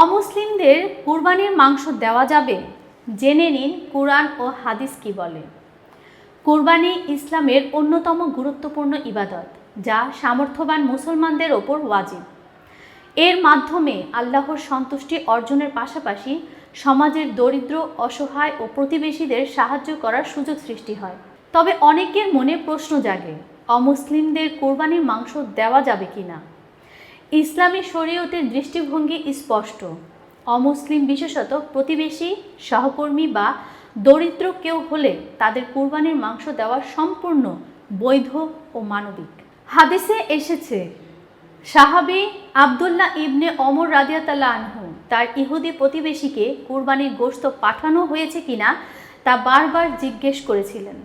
অমুসলিমদের কুরবানির মাংস দেওয়া যাবে? জেনে নিন কুরআন ও হাদিস কি বলে। কুরবানি ইসলামের অন্যতম গুরুত্বপূর্ণ ইবাদত, যা সামর্থ্যবান মুসলমানদের ওপর ওয়াজিব। এর মাধ্যমে আল্লাহর সন্তুষ্টি অর্জনের পাশাপাশি সমাজের দরিদ্র, অসহায় ও প্রতিবেশীদের সাহায্য করার সুযোগ সৃষ্টি হয়। তবে অনেকের মনে প্রশ্ন জাগে, অমুসলিমদের কোরবানির মাংস দেওয়া যাবে কিনা। ইসলামী শরীয়তের দৃষ্টিভঙ্গি স্পষ্ট। অমুসলিম, বিশেষত প্রতিবেশী, সহকর্মী বা দরিদ্র কেউ হলে তাদের কুরবানির মাংস দেওয়া সম্পূর্ণ বৈধ ও মানবিক। হাদিসে এসেছে, সাহাবী আবদুল্লাহ ইবনে ওমর রাদিয়াল্লাহু আনহু তার ইহুদি প্রতিবেশীকে কুরবানির গোশত পাঠানো হয়েছে কিনা তা বারবার জিজ্ঞেস করেছিলেন।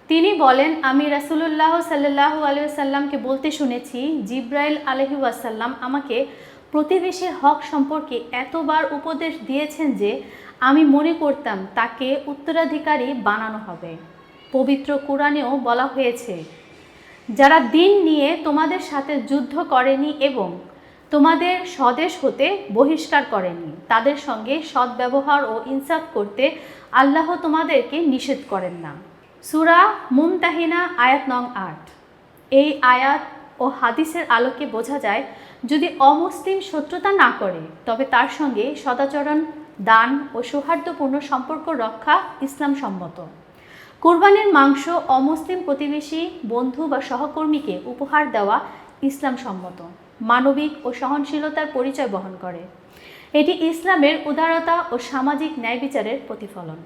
তিনি বলেন, আমি রাসূলুল্লাহ সাল্লাল্লাহু আলাইহি ওয়াসাল্লামকে বলতে শুনেছি, জিবরাইল আলাইহি ওয়াসাল্লাম আমাকে প্রতিবেশীর হক সম্পর্কে এতবার উপদেশ দিয়েছেন যে আমি মনে করতাম তাকে উত্তরাধিকারী বানানো হবে। পবিত্র কুরআনেও বলা হয়েছে, যারা দ্বীন নিয়ে তোমাদের সাথে যুদ্ধ করেনি এবং তোমাদের স্বদেশ হতে বহিষ্কার করেনি, তাদের সঙ্গে সদ্ব্যবহার ও ইনসাফ করতে আল্লাহ তোমাদেরকে নিষেধ করেন না। সূরা মুমতাহিনা আয়াত নং ৮। এই আয়াত ও হাদিসের আলোকে বোঝা যায়, যদি অমুসলিম শত্রুতা না করে তবে তার সঙ্গে সদাচরণ, দান ও সৌহার্দ্যপূর্ণ সম্পর্ক রক্ষা ইসলাম সম্মত। কুরবানির মাংস অমুসলিম প্রতিবেশী, বন্ধু বা সহকর্মীকে উপহার দেওয়া ইসলাম সম্মত, মানবিক ও সহনশীলতার পরিচয় বহন করে। এটি ইসলামের উদারতা ও সামাজিক ন্যায় বিচারের প্রতিফলন।